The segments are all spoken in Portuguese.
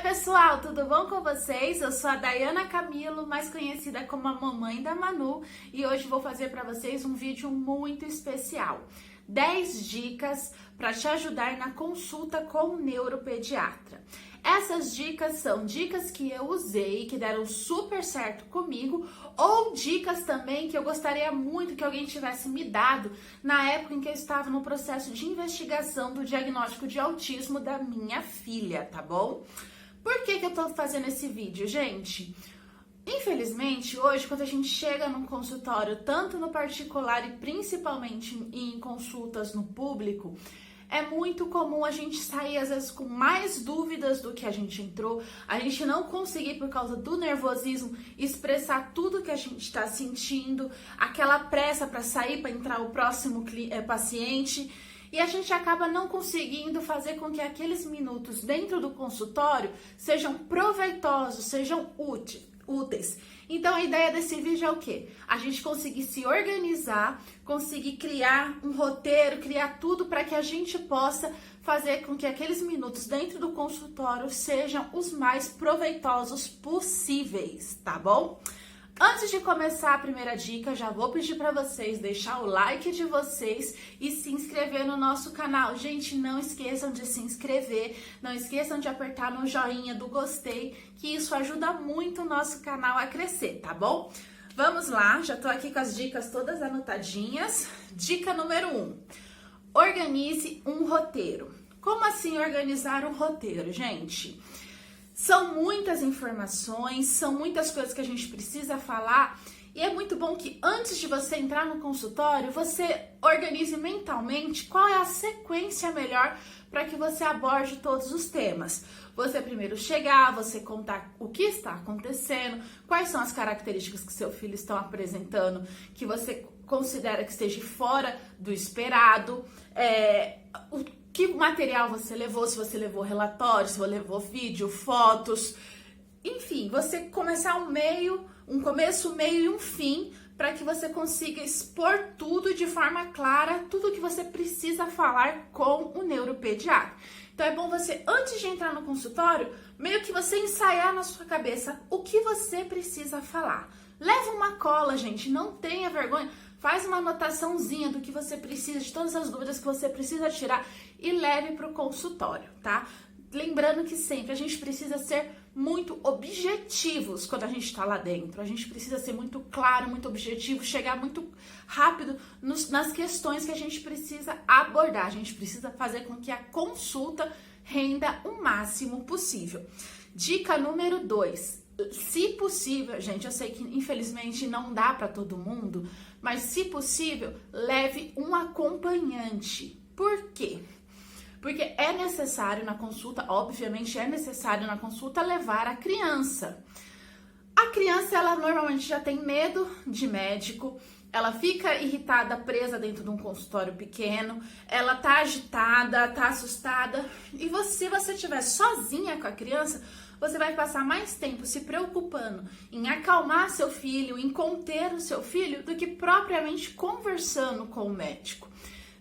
pessoal, tudo bom com vocês? Eu sou a Dayana Camilo, mais conhecida como a mamãe da Manu, e hoje vou fazer para vocês um vídeo muito especial. 10 dicas para te ajudar na consulta com o neuropediatra. Essas dicas são dicas que eu usei, que deram super certo comigo, ou dicas também que eu gostaria muito que alguém tivesse me dado na época em que eu estava no processo de investigação do diagnóstico de autismo da minha filha, tá bom? Por que eu tô fazendo esse vídeo, gente? Infelizmente, hoje, quando a gente chega num consultório, tanto no particular e principalmente em consultas no público, é muito comum a gente sair, às vezes, com mais dúvidas do que a gente entrou, a gente não conseguir, por causa do nervosismo, expressar tudo que a gente está sentindo, aquela pressa para sair, para entrar o próximo paciente, e a gente acaba não conseguindo fazer com que aqueles minutos dentro do consultório sejam proveitosos, sejam úteis. Então a ideia desse vídeo é o quê? A gente conseguir se organizar, conseguir criar um roteiro, criar tudo para que a gente possa fazer com que aqueles minutos dentro do consultório sejam os mais proveitosos possíveis, tá bom? Antes de começar a primeira dica, já vou pedir para vocês deixar o like de vocês e se inscrever no nosso canal. Gente, não esqueçam de se inscrever, não esqueçam de apertar no joinha do gostei, que isso ajuda muito o nosso canal a crescer, tá bom? Vamos lá, já tô aqui com as dicas todas anotadinhas. Dica número 1, organize um roteiro. Como assim organizar um roteiro, gente? São muitas informações, são muitas coisas que a gente precisa falar e é muito bom que antes de você entrar no consultório, você organize mentalmente qual é a sequência melhor para que você aborde todos os temas. Você primeiro chegar, você contar o que está acontecendo, quais são as características que seu filho está apresentando, que você considera que esteja fora do esperado, que material você levou, se você levou relatórios, se você levou vídeo, fotos, enfim, você começar um começo, um meio e um fim, para que você consiga expor tudo de forma clara, tudo que você precisa falar com o neuropediatra. Então é bom você, antes de entrar no consultório, meio que você ensaiar na sua cabeça o que você precisa falar. Leva uma cola, gente, não tenha vergonha. Faz uma anotaçãozinha do que você precisa, de todas as dúvidas que você precisa tirar e leve para o consultório, tá? Lembrando que sempre a gente precisa ser muito objetivos quando a gente está lá dentro. A gente precisa ser muito claro, muito objetivo, chegar muito rápido nas questões que a gente precisa abordar. A gente precisa fazer com que a consulta renda o máximo possível. Dica número 2. Se possível, gente, eu sei que infelizmente não dá para todo mundo, mas se possível, leve um acompanhante. Por quê? Porque é necessário na consulta, obviamente é necessário na consulta levar a criança. A criança, ela normalmente já tem medo de médico, ela fica irritada, presa dentro de um consultório pequeno, ela tá agitada, tá assustada, e se você estiver sozinha com a criança, você vai passar mais tempo se preocupando em acalmar seu filho, em conter o seu filho, do que propriamente conversando com o médico.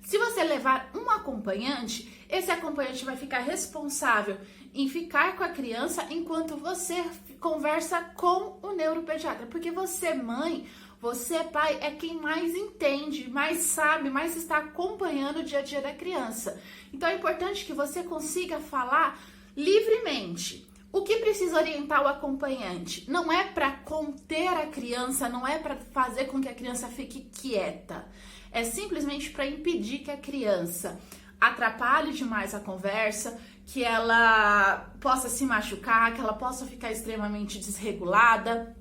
Se você levar um acompanhante, esse acompanhante vai ficar responsável em ficar com a criança enquanto você conversa com o neuropediatra. Porque você, mãe, você, pai, é quem mais entende, mais sabe, mais está acompanhando o dia a dia da criança. Então é importante que você consiga falar livremente. O que precisa orientar o acompanhante? Não é para conter a criança, não é para fazer com que a criança fique quieta. É simplesmente para impedir que a criança atrapalhe demais a conversa, que ela possa se machucar, que ela possa ficar extremamente desregulada.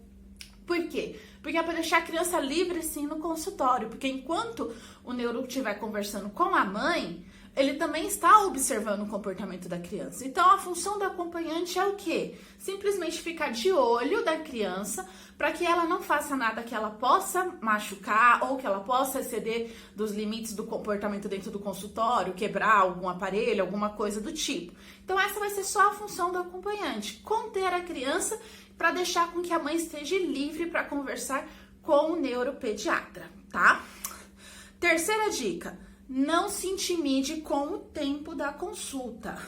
Por quê? Porque é para deixar a criança livre sim no consultório, porque enquanto o neuro estiver conversando com a mãe, ele também está observando o comportamento da criança. Então, a função do acompanhante é o quê? Simplesmente ficar de olho da criança para que ela não faça nada que ela possa machucar ou que ela possa exceder dos limites do comportamento dentro do consultório, quebrar algum aparelho, alguma coisa do tipo. Então, essa vai ser só a função do acompanhante, conter a criança para deixar com que a mãe esteja livre para conversar com o neuropediatra, tá? Terceira dica. Não se intimide com o tempo da consulta.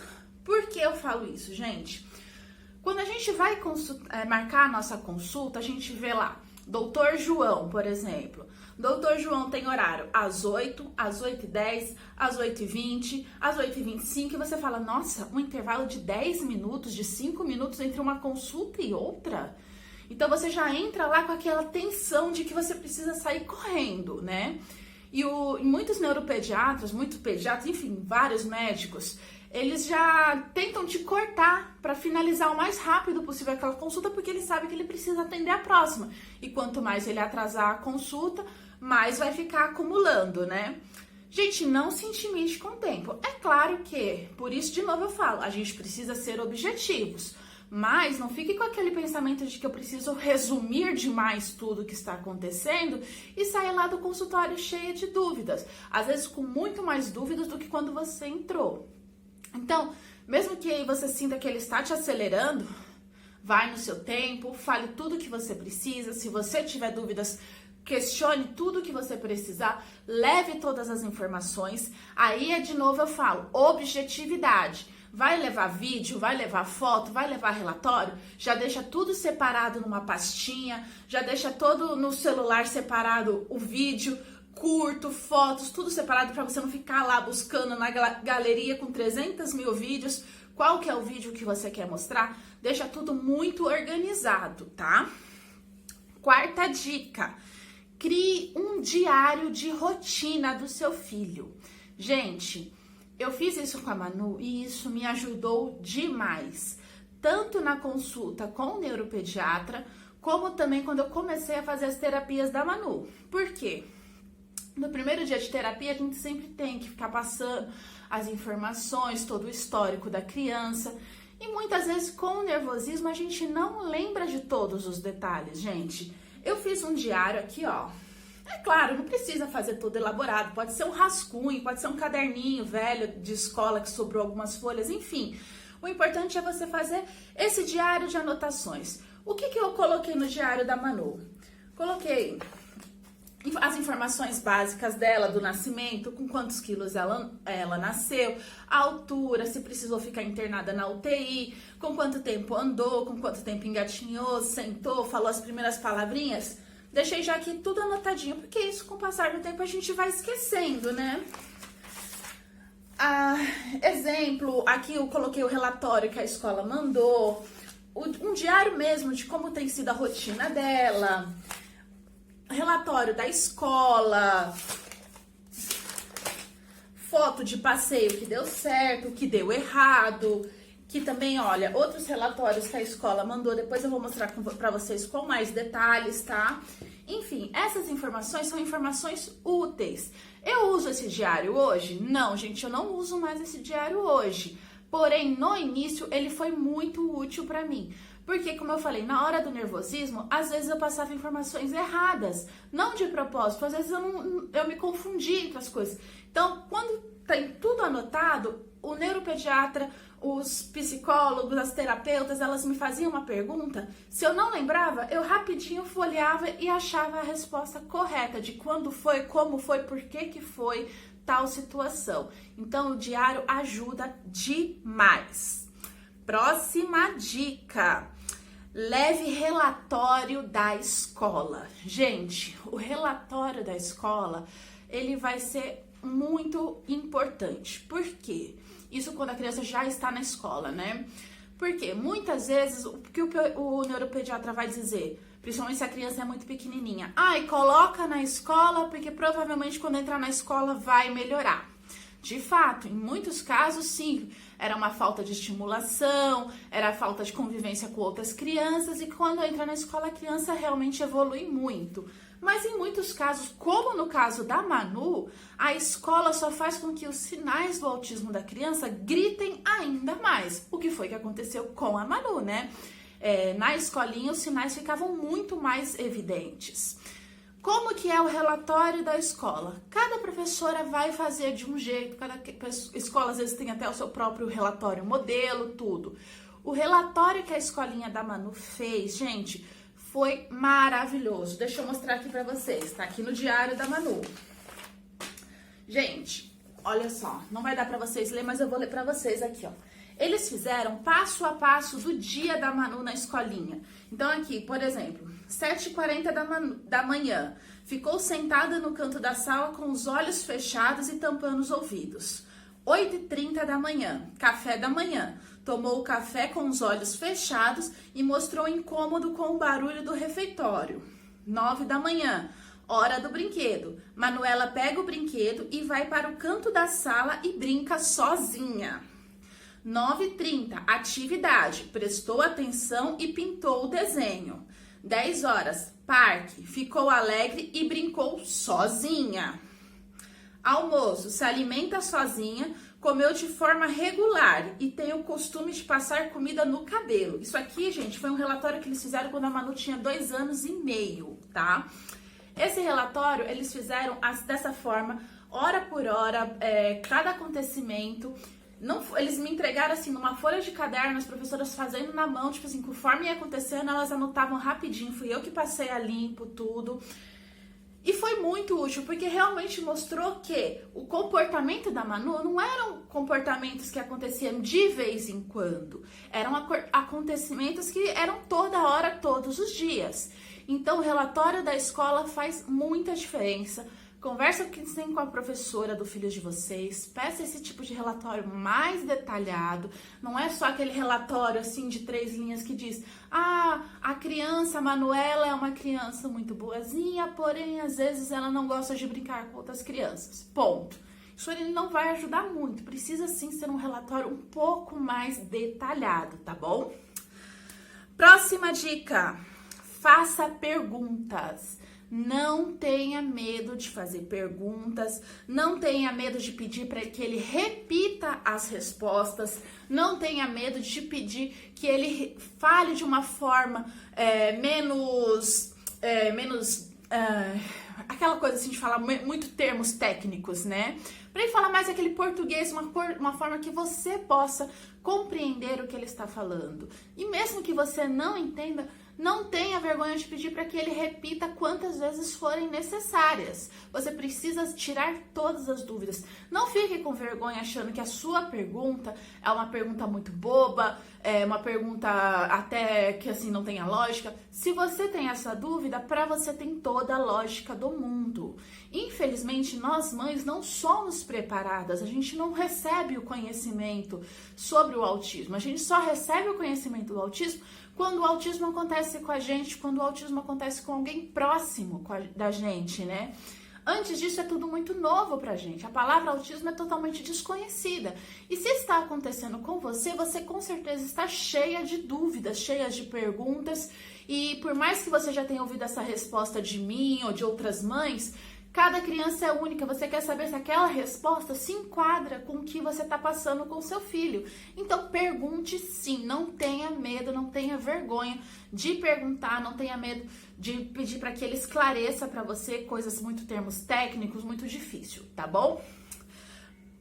Por que eu falo isso, gente? Quando a gente vai marcar a nossa consulta, a gente vê lá, Doutor João, por exemplo. Doutor João tem horário às 8, às 8h10, às 8h20, às 8h25, e você fala, nossa, um intervalo de 10 minutos, de 5 minutos entre uma consulta e outra? Então você já entra lá com aquela tensão de que você precisa sair correndo, né? E muitos neuropediatras, muitos pediatras, enfim, vários médicos, eles já tentam te cortar para finalizar o mais rápido possível aquela consulta, porque ele sabe que ele precisa atender a próxima. E quanto mais ele atrasar a consulta, mais vai ficar acumulando, né? Gente, não se intimide com o tempo. É claro que, por isso, de novo eu falo, a gente precisa ser objetivos. Mas não fique com aquele pensamento de que eu preciso resumir demais tudo que está acontecendo e sair lá do consultório cheia de dúvidas. Às vezes com muito mais dúvidas do que quando você entrou. Então, mesmo que você sinta que ele está te acelerando, vai no seu tempo, fale tudo que você precisa. Se você tiver dúvidas, questione tudo que você precisar, leve todas as informações. Aí, de novo, eu falo, objetividade. Vai levar vídeo, vai levar foto, vai levar relatório, já deixa tudo separado numa pastinha, já deixa todo no celular separado o vídeo, curto, fotos, tudo separado para você não ficar lá buscando na galeria com 300 mil vídeos, qual que é o vídeo que você quer mostrar, deixa tudo muito organizado, tá? Quarta dica, crie um diário de rotina do seu filho. Gente, eu fiz isso com a Manu e isso me ajudou demais, tanto na consulta com o neuropediatra, como também quando eu comecei a fazer as terapias da Manu. Por quê? No primeiro dia de terapia, a gente sempre tem que ficar passando as informações, todo o histórico da criança. E muitas vezes, com o nervosismo, a gente não lembra de todos os detalhes, gente. Eu fiz um diário aqui, ó. É claro, não precisa fazer tudo elaborado. Pode ser um rascunho, pode ser um caderninho velho de escola que sobrou algumas folhas, enfim. O importante é você fazer esse diário de anotações. O que eu coloquei no diário da Manu? Coloquei as informações básicas dela, do nascimento, com quantos quilos ela nasceu, a altura, se precisou ficar internada na UTI, com quanto tempo andou, com quanto tempo engatinhou, sentou, falou as primeiras palavrinhas. Deixei já aqui tudo anotadinho, porque isso, com o passar do tempo, a gente vai esquecendo, né? Exemplo, aqui eu coloquei o relatório que a escola mandou, um diário mesmo de como tem sido a rotina dela, relatório da escola, foto de passeio que deu certo, que deu errado, que também, olha, outros relatórios que a escola mandou, depois eu vou mostrar pra vocês com mais detalhes, tá? Enfim, essas informações são informações úteis. Eu uso esse diário hoje? Não, gente, eu não uso mais esse diário hoje. Porém, no início, ele foi muito útil pra mim. Porque, como eu falei, na hora do nervosismo, às vezes eu passava informações erradas. Não de propósito, às vezes eu me confundia entre as coisas. Então, quando tem tudo anotado, o neuropediatra, os psicólogos, as terapeutas, elas me faziam uma pergunta. Se eu não lembrava, eu rapidinho folheava e achava a resposta correta de quando foi, como foi, por que foi tal situação. Então, o diário ajuda demais. Próxima dica. Leve relatório da escola. Gente, o relatório da escola, ele vai ser muito importante. Por quê? Isso quando a criança já está na escola, né? Porque muitas vezes, o que o neuropediatra vai dizer, principalmente se a criança é muito pequenininha, e coloca na escola, porque provavelmente quando entrar na escola vai melhorar. De fato, em muitos casos, sim, era uma falta de estimulação, era falta de convivência com outras crianças, e quando entra na escola, a criança realmente evolui muito. Mas em muitos casos, como no caso da Manu, a escola só faz com que os sinais do autismo da criança gritem ainda mais. O que foi que aconteceu com a Manu, né? Na escolinha, os sinais ficavam muito mais evidentes. Como que é o relatório da escola? Cada professora vai fazer de um jeito, cada escola às vezes tem até o seu próprio relatório modelo, tudo. O relatório que a escolinha da Manu fez, gente, foi maravilhoso. Deixa eu mostrar aqui pra vocês, tá aqui no diário da Manu. Gente, olha só, não vai dar pra vocês ler, mas eu vou ler pra vocês aqui, ó. Eles fizeram passo a passo do dia da Manu na escolinha. Então aqui, por exemplo, 7h40 da manhã, ficou sentada no canto da sala com os olhos fechados e tampando os ouvidos. 8h30 da manhã, café da manhã, tomou o café com os olhos fechados e mostrou incômodo com o barulho do refeitório. 9 da manhã, hora do brinquedo. Manuela pega o brinquedo e vai para o canto da sala e brinca sozinha. 9h30, atividade, prestou atenção e pintou o desenho. 10 horas, parque, ficou alegre e brincou sozinha. Almoço, se alimenta sozinha, comeu de forma regular e tem o costume de passar comida no cabelo. Isso aqui, gente, foi um relatório que eles fizeram quando a Manu tinha 2 anos e meio, tá? Esse relatório, eles fizeram dessa forma, hora por hora, cada acontecimento. Eles me entregaram assim numa folha de caderno, as professoras fazendo na mão, tipo assim, conforme ia acontecendo, elas anotavam rapidinho. Fui eu que passei a limpo tudo. E foi muito útil, porque realmente mostrou que o comportamento da Manu não eram comportamentos que aconteciam de vez em quando. Eram acontecimentos que eram toda hora, todos os dias. Então, o relatório da escola faz muita diferença. Conversa com a professora do filho de vocês, peça esse tipo de relatório mais detalhado, não é só aquele relatório assim de 3 linhas que diz: ah, a criança Manuela é uma criança muito boazinha, porém às vezes ela não gosta de brincar com outras crianças, ponto. Isso ele não vai ajudar muito, precisa sim ser um relatório um pouco mais detalhado, tá bom? Próxima dica, faça perguntas. Não tenha medo de fazer perguntas, não tenha medo de pedir para que ele repita as respostas, não tenha medo de pedir que ele fale de uma forma aquela coisa assim de falar muito termos técnicos, né? Para ele falar mais aquele português, uma forma que você possa compreender o que ele está falando. E mesmo que você não entenda, não tenha vergonha de pedir para que ele repita quantas vezes forem necessárias. Você precisa tirar todas as dúvidas. Não fique com vergonha achando que a sua pergunta é uma pergunta muito boba, é uma pergunta até que assim não tenha lógica. Se você tem essa dúvida, para você tem toda a lógica do mundo. Infelizmente, nós mães não somos preparadas, a gente não recebe o conhecimento sobre o autismo. A gente só recebe o conhecimento do autismo quando o autismo acontece com a gente, quando o autismo acontece com alguém próximo da gente, né? Antes disso é tudo muito novo pra gente. A palavra autismo é totalmente desconhecida. E se está acontecendo com você, você com certeza está cheia de dúvidas, cheia de perguntas. E por mais que você já tenha ouvido essa resposta de mim ou de outras mães, cada criança é única, você quer saber se aquela resposta se enquadra com o que você está passando com o seu filho. Então pergunte sim, não tenha medo, não tenha vergonha de perguntar, não tenha medo de pedir para que ele esclareça para você coisas muito termos técnicos, muito difícil, tá bom?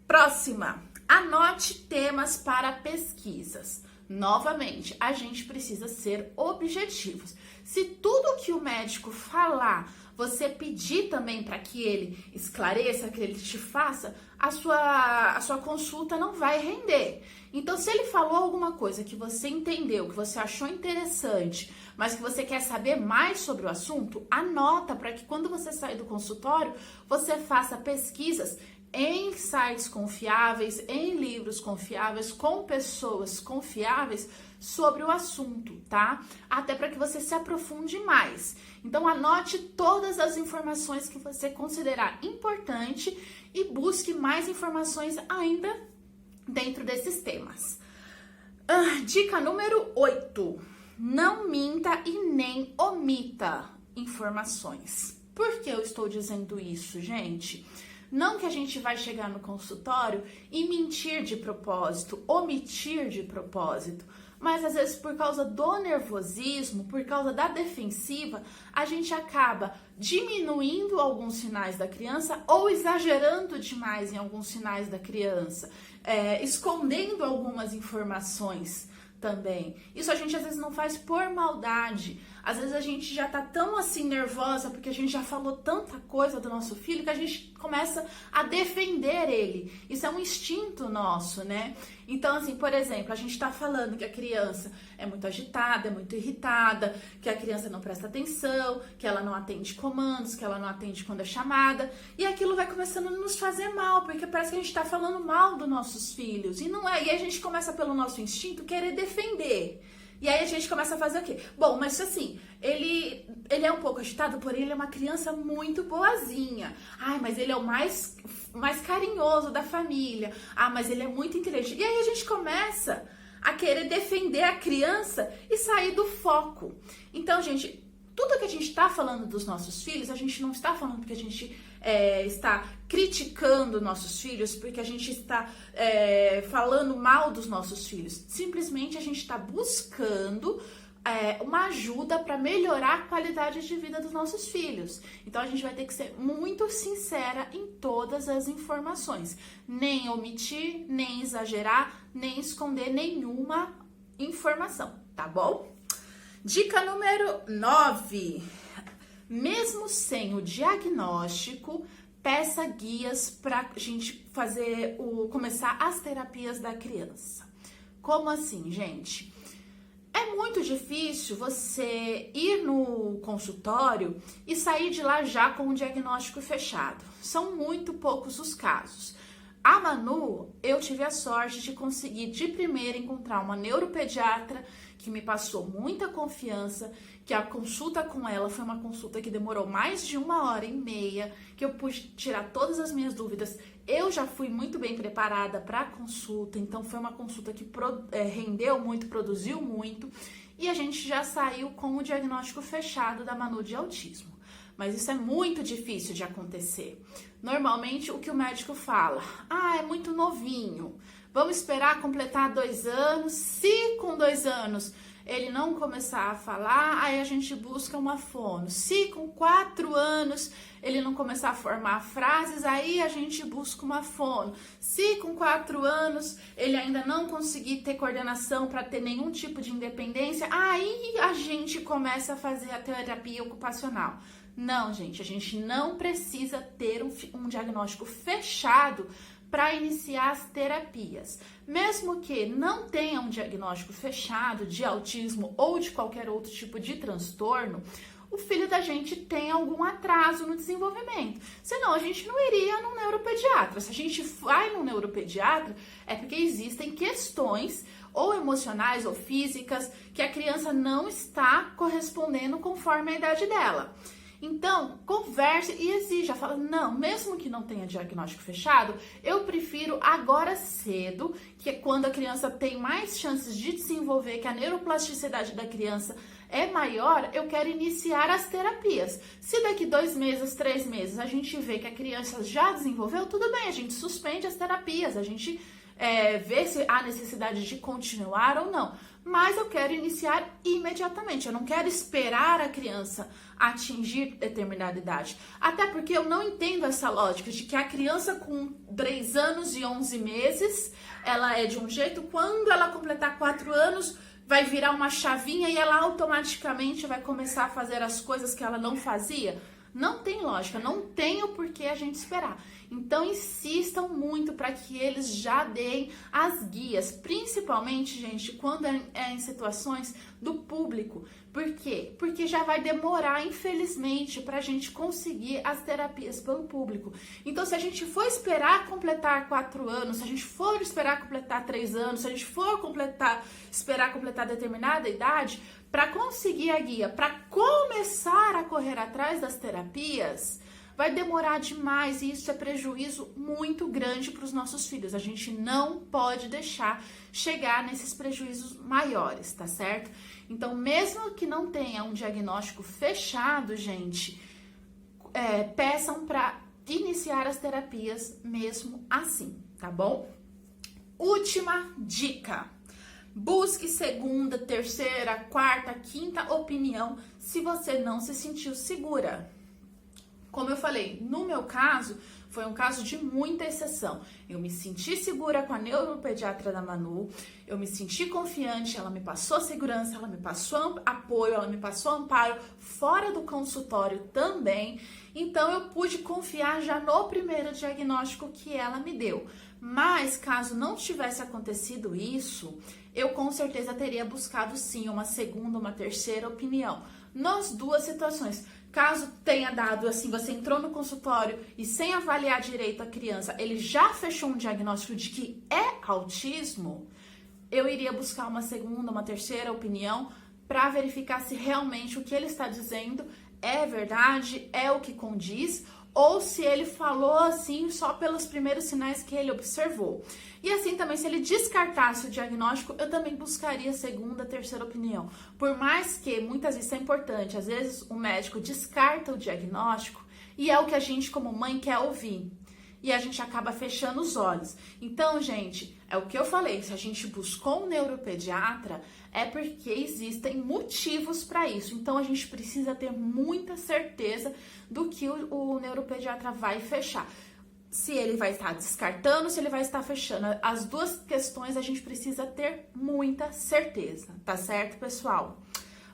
Próxima, anote temas para pesquisas. Novamente, a gente precisa ser objetivos. Se tudo que o médico falar, você pedir também para que ele esclareça, que ele te faça, a sua consulta não vai render. Então, se ele falou alguma coisa que você entendeu, que você achou interessante, mas que você quer saber mais sobre o assunto, anota para que quando você sair do consultório, você faça pesquisas em sites confiáveis, em livros confiáveis, com pessoas confiáveis sobre o assunto, tá? Até para que você se aprofunde mais. Então, anote todas as informações que você considerar importante e busque mais informações ainda dentro desses temas. Dica número 8. Não minta e nem omita informações. Por que eu estou dizendo isso, gente? Não que a gente vai chegar no consultório e mentir de propósito, omitir de propósito, mas às vezes por causa do nervosismo, por causa da defensiva, a gente acaba diminuindo alguns sinais da criança ou exagerando demais em alguns sinais da criança, escondendo algumas informações também. Isso a gente às vezes não faz por maldade. Às vezes a gente já tá tão assim nervosa porque a gente já falou tanta coisa do nosso filho que a gente começa a defender ele. Isso é um instinto nosso, né? Então, assim, por exemplo, a gente tá falando que a criança é muito agitada, é muito irritada, que a criança não presta atenção, que ela não atende comandos, que ela não atende quando é chamada, e aquilo vai começando a nos fazer mal, porque parece que a gente tá falando mal dos nossos filhos, e não é, e aí a gente começa pelo nosso instinto querer defender. E aí a gente começa a fazer o quê? Bom, mas assim, ele é um pouco agitado, porém ele é uma criança muito boazinha. Ai, mas ele é o mais carinhoso da família. Ah, mas ele é muito inteligente. E aí a gente começa a querer defender a criança e sair do foco. Então, gente, tudo que a gente está falando dos nossos filhos, a gente não está falando porque a gente está criticando nossos filhos, porque a gente está falando mal dos nossos filhos. Simplesmente a gente está buscando uma ajuda para melhorar a qualidade de vida dos nossos filhos. Então a gente vai ter que ser muito sincera em todas as informações. Nem omitir, nem exagerar, nem esconder nenhuma informação, tá bom? Dica número 9. Mesmo sem o diagnóstico, peça guias para a gente começar as terapias da criança. Como assim, gente? É muito difícil você ir no consultório e sair de lá já com o diagnóstico fechado. São muito poucos os casos. A Manu, eu tive a sorte de conseguir de primeira encontrar uma neuropediatra que me passou muita confiança, que a consulta com ela foi uma consulta que demorou mais de 1h30, que eu pude tirar todas as minhas dúvidas. Eu já fui muito bem preparada para a consulta, então foi uma consulta que rendeu muito, produziu muito, e a gente já saiu com o diagnóstico fechado da Manu de autismo. Mas isso é muito difícil de acontecer. Normalmente, o que o médico fala? Ah, é muito novinho. Vamos esperar completar 2 anos. Se com 2 anos ele não começar a falar, aí a gente busca uma fono. Se com 4 anos ele não começar a formar frases, aí a gente busca uma fono. Se com 4 anos ele ainda não conseguir ter coordenação para ter nenhum tipo de independência, aí a gente começa a fazer a terapia ocupacional. Não, gente, a gente não precisa ter um diagnóstico fechado para iniciar as terapias. Mesmo que não tenha um diagnóstico fechado de autismo ou de qualquer outro tipo de transtorno, o filho da gente tem algum atraso no desenvolvimento. Senão a gente não iria no neuropediatra. Se a gente vai no neuropediatra, é porque existem questões ou emocionais ou físicas que a criança não está correspondendo conforme a idade dela. Então, converse e exija, fala, não, mesmo que não tenha diagnóstico fechado, eu prefiro agora cedo, que é quando a criança tem mais chances de desenvolver, que a neuroplasticidade da criança é maior, eu quero iniciar as terapias. Se daqui 2 meses, 3 meses, a gente vê que a criança já desenvolveu, tudo bem, a gente suspende as terapias, a gente vê se há necessidade de continuar ou não. Mas eu quero iniciar imediatamente, eu não quero esperar a criança atingir determinada idade. Até porque eu não entendo essa lógica de que a criança com 3 anos e 11 meses, ela é de um jeito, quando ela completar 4 anos, vai virar uma chavinha e ela automaticamente vai começar a fazer as coisas que ela não fazia. Não tem lógica, não tem o porquê a gente esperar. Então, insistam muito para que eles já deem as guias, principalmente, gente, quando é em situações do público. Por quê? Porque já vai demorar, infelizmente, para a gente conseguir as terapias pelo público. Então, se a gente for esperar completar 4 anos, se a gente for esperar completar 3 anos, se a gente for esperar completar determinada idade, para conseguir a guia, para começar a correr atrás das terapias, vai demorar demais e isso é prejuízo muito grande para os nossos filhos. A gente não pode deixar chegar nesses prejuízos maiores, tá certo? Então, mesmo que não tenha um diagnóstico fechado, gente, peçam para iniciar as terapias mesmo assim, tá bom? Última dica. Busque segunda, terceira, quarta, quinta opinião se você não se sentiu segura. Como eu falei, no meu caso, foi um caso de muita exceção. Eu me senti segura com a neuropediatra da Manu, eu me senti confiante, ela me passou segurança, ela me passou apoio, ela me passou amparo, fora do consultório também. Então, eu pude confiar já no primeiro diagnóstico que ela me deu. Mas caso não tivesse acontecido isso, eu com certeza teria buscado sim uma segunda, uma terceira opinião nas duas situações. Caso tenha dado assim, você entrou no consultório e sem avaliar direito a criança, ele já fechou um diagnóstico de que é autismo, eu iria buscar uma segunda, uma terceira opinião para verificar se realmente o que ele está dizendo é verdade, é o que condiz, ou se ele falou assim só pelos primeiros sinais que ele observou. E assim também, se ele descartasse o diagnóstico, eu também buscaria segunda, terceira opinião. Por mais que muitas vezes é importante, às vezes o médico descarta o diagnóstico e é o que a gente como mãe quer ouvir. E a gente acaba fechando os olhos. Então, gente, é o que eu falei, se a gente buscou um neuropediatra, é porque existem motivos para isso. Então, a gente precisa ter muita certeza do que o neuropediatra vai fechar. Se ele vai estar descartando, se ele vai estar fechando. As duas questões a gente precisa ter muita certeza, tá certo, pessoal?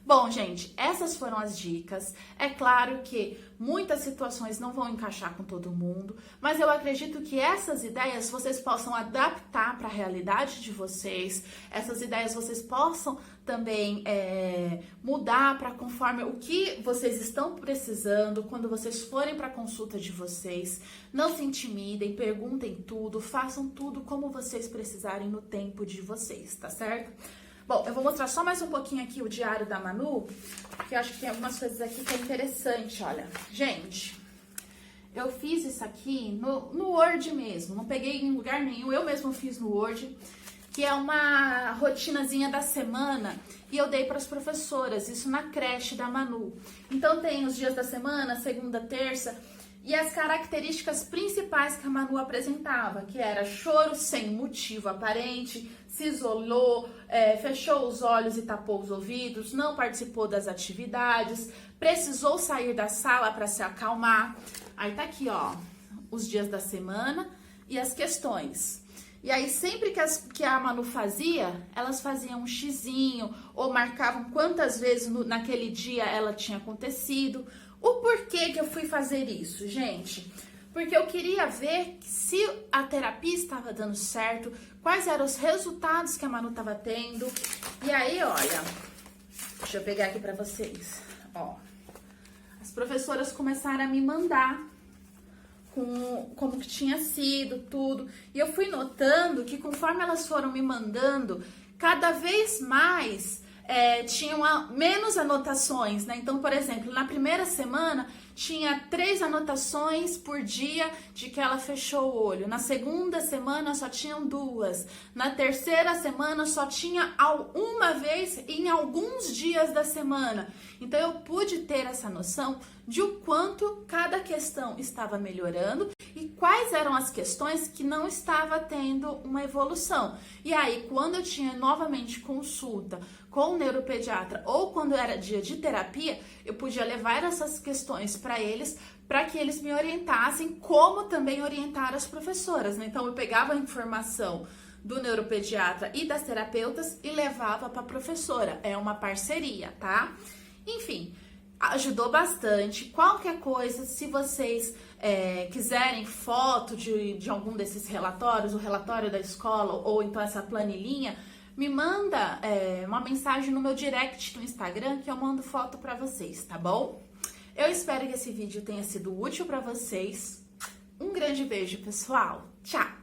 Bom, gente, essas foram as dicas. É claro que muitas situações não vão encaixar com todo mundo, mas eu acredito que essas ideias vocês possam adaptar para a realidade de vocês. Essas ideias vocês possam também mudar para conforme o que vocês estão precisando quando vocês forem para a consulta de vocês. Não se intimidem, perguntem tudo, façam tudo como vocês precisarem no tempo de vocês, tá certo? Bom, eu vou mostrar só mais um pouquinho aqui o diário da Manu, porque eu acho que tem algumas coisas aqui que é interessante, olha. Gente, eu fiz isso aqui no Word mesmo, não peguei em lugar nenhum, eu mesmo fiz no Word, que é uma rotinazinha da semana, e eu dei para as professoras, isso na creche da Manu. Então tem os dias da semana, segunda, terça, e as características principais que a Manu apresentava, que era choro sem motivo aparente, se isolou, fechou os olhos e tapou os ouvidos, não participou das atividades, precisou sair da sala para se acalmar. Aí tá aqui, ó, os dias da semana e as questões. E aí sempre que a Manu fazia, elas faziam um xizinho ou marcavam quantas vezes naquele dia ela tinha acontecido. O porquê que eu fui fazer isso, gente? Porque eu queria ver se a terapia estava dando certo, quais eram os resultados que a Manu estava tendo. E aí, olha, deixa eu pegar aqui para vocês, ó. As professoras começaram a me mandar como que tinha sido tudo. E eu fui notando que conforme elas foram me mandando, cada vez mais tinham menos anotações, né? Então, por exemplo, na primeira semana tinha 3 anotações por dia de que ela fechou o olho. Na segunda semana só tinham 2. Na terceira semana só tinha uma vez em alguns dias da semana. Então, eu pude ter essa noção de o quanto cada questão estava melhorando e quais eram as questões que não estava tendo uma evolução. E aí, quando eu tinha novamente consulta com o neuropediatra ou quando era dia de terapia, eu podia levar essas questões para eles, para que eles me orientassem, como também orientar as professoras, né? Então, eu pegava a informação do neuropediatra e das terapeutas e levava para a professora. É uma parceria, tá? Enfim, ajudou bastante. Qualquer coisa, se vocês quiserem foto de algum desses relatórios, o relatório da escola ou então essa planilhinha, me manda uma mensagem no meu direct no Instagram que eu mando foto para vocês, tá bom? Eu espero que esse vídeo tenha sido útil para vocês. Um grande beijo, pessoal. Tchau!